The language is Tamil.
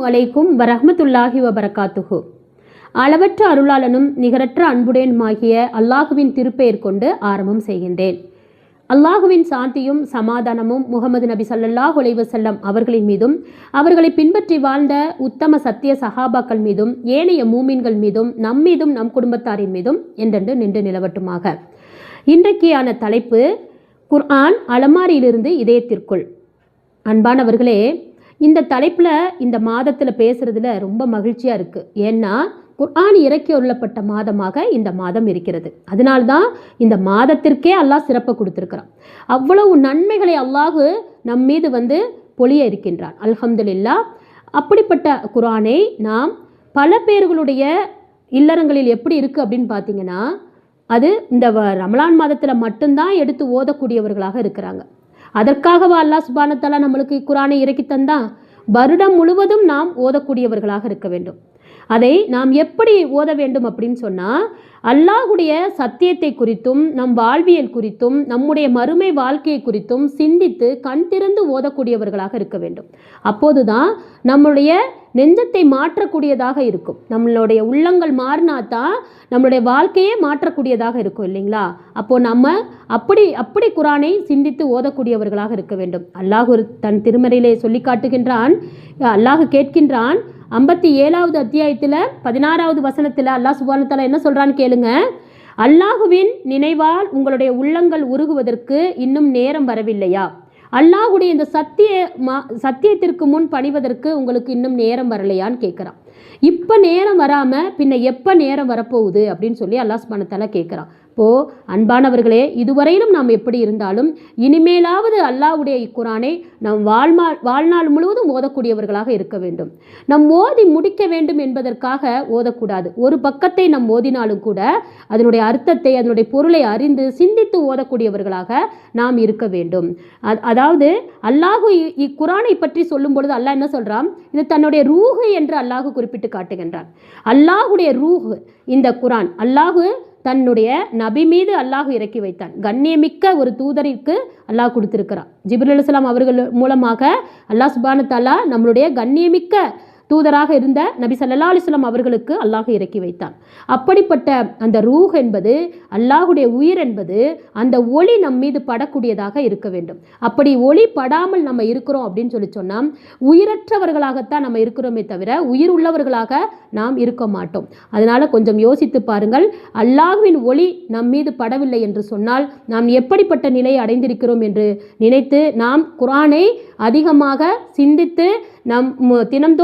அலைக்கும் வரஹ்மத்துல்லாஹி வபரகாத்துஹு. அளவற்ற அருளாளனும் நிகரற்ற அன்புடனுமாகிய அல்லாஹுவின் திருப்பெயர் கொண்டு ஆரம்பம் செய்கின்றேன். அல்லாஹுவின் சாந்தியும் சமாதானமும் முகமது நபி ஸல்லல்லாஹு அலைஹி வஸல்லம் அவர்களின் மீதும் அவர்களை பின்பற்றி வாழ்ந்த உத்தம சத்திய சஹாபாக்கள் மீதும் ஏனைய மூமின்கள் மீதும் நம் மீதும் நம் குடும்பத்தாரின் மீதும் என்றென்று நின்று நிலவட்டுமாக. இன்றைக்கான தலைப்பு குர்ஆன் அலமாரியிலிருந்து இதயத்திற்குள். அன்பானவர்களே, இந்த தலைப்பில் இந்த மாதத்தில் பேசுகிறதுல ரொம்ப மகிழ்ச்சியாக இருக்குது. ஏன்னா குர்ஆன் இறக்கி அருளப்பட்ட மாதமாக இந்த மாதம் இருக்கிறது. அதனால்தான் இந்த மாதத்திற்கே அல்லாஹ் சிறப்பை கொடுத்துருக்கிறான். அவ்வளவு நன்மைகளை அல்லாஹ் நம் மீது பொழிய இருக்கின்றான். அல்ஹம்துலில்லாஹ். அப்படிப்பட்ட குர்ஆனை நாம் பல பேர்களுடைய இல்லறங்களில் எப்படி இருக்குது அப்படின்னு பார்த்தீங்கன்னா, அது இந்த ரமலான் மாதத்தில் மட்டும்தான் எடுத்து ஓதக்கூடியவர்களாக இருக்கிறாங்க. அதற்காகவா அல்லாஹ் சுப்ஹானஹு வ தஆலா நம்மளுக்கு குர்ஆனை இறக்கி தந்தான்? வருடம் முழுவதும் நாம் ஓதக்கூடியவர்களாக இருக்க வேண்டும். அதை நாம் எப்படி ஓத வேண்டும் அப்படின்னு சொன்னால், அல்லாஹுடைய சத்தியத்தை குறித்தும் நம் வாழ்வியல் குறித்தும் நம்முடைய மறுமை வாழ்க்கையை குறித்தும் சிந்தித்து கண் திறந்து ஓதக்கூடியவர்களாக இருக்க வேண்டும். அப்போதுதான் நம்முடைய நெஞ்சத்தை மாற்றக்கூடியதாக இருக்கும். நம்மளுடைய உள்ளங்கள் மாறினாதான் நம்மளுடைய வாழ்க்கையே மாற்றக்கூடியதாக இருக்கும், இல்லைங்களா? அப்போ நம்ம அப்படி குர்ஆனை சிந்தித்து ஓதக்கூடியவர்களாக இருக்க வேண்டும். அல்லாஹ் தன் திருமறையிலே சொல்லி காட்டுகின்றான். அல்லாஹ் கேட்கின்றான். 57வது அத்தியாயத்தில் 16வது வசனத்தில் அல்லாஹ் சுப்ஹானஹு வ தஆலா என்ன சொல்றான்னு கேளுங்க. அல்லாஹுவின் நினைவால் உங்களுடைய உள்ளங்கள் உருகுவதற்கு இன்னும் நேரம் வரவில்லையா? அல்லாஹுடைய இந்த சத்தியத்திற்கு முன் பணிவதற்கு உங்களுக்கு இன்னும் நேரம் வரலையான்னு கேட்குறான். இப்போ நேரம் வராமல் பின்ன எப்போ நேரம் வரப்போகுது அப்படின்னு சொல்லி அல்லாஹ் சுப்ஹானஹு வ தஆலா கேட்குறான். இப்போது அன்பானவர்களே, இதுவரையிலும் நாம் எப்படி இருந்தாலும் இனிமேலாவது அல்லாஹ்வுடைய இக்குர்ஆனை நாம் வாழ்நாள் முழுவதும் ஓதக்கூடியவர்களாக இருக்க வேண்டும். நம் ஓதி முடிக்க வேண்டும் என்பதற்காக ஓதக்கூடாது. ஒரு பக்கத்தை நாம் ஓதினாலும் கூட அதனுடைய அர்த்தத்தை அதனுடைய பொருளை அறிந்து சிந்தித்து ஓதக்கூடியவர்களாக நாம் இருக்க வேண்டும். அதாவது அல்லாஹ் இக்குர்ஆனை பற்றி சொல்லும் பொழுது அல்லாஹ் என்ன சொல்கிறான்? இது தன்னுடைய ரூஹ் என்று அல்லாஹ் குறிப்பிட்டு காட்டுகின்றான். அல்லாஹுடைய ரூஹ் இந்த குர்ஆன் அல்லாஹ் தன்னுடைய நபி மீது அல்லாஹ் இறக்கி வைத்தான். கண்ணியமிக்க ஒரு தூதருக்கு அல்லாஹ் கொடுத்திருக்கிறான். ஜிப்ரீல் அலைஹிஸ்ஸலாம் அவர்கள் மூலமாக அல்லாஹ் சுப்ஹானஹு வ தஆலா நம்மளுடைய கண்ணியமிக்க தூதராக இருந்த நபி ஸல்லல்லாஹு அலைஹி வஸல்லம் அவர்களுக்கு அல்லாஹ் இறக்கி வைத்தான். அப்படிப்பட்ட அந்த ரூஹ் என்பது அல்லாஹுடைய உயிர் என்பது அந்த ஒளி நம் மீது படக்கூடியதாக இருக்க வேண்டும். அப்படி ஒளி படாமல் நம்ம இருக்கிறோம் அப்படின்னு சொன்னால் உயிரற்றவர்களாகத்தான் நம்ம இருக்கிறோமே தவிர உயிர் உள்ளவர்களாக நாம் இருக்க மாட்டோம். அதனால் கொஞ்சம் யோசித்து பாருங்கள். அல்லாஹ்வின் ஒளி நம் மீது படவில்லை என்று சொன்னால் நாம் எப்படிப்பட்ட நிலையை அடைந்திருக்கிறோம் என்று நினைத்து நாம் குர்ஆனை அதிகமாக சிந்தித்து நம் தினந்தோறும்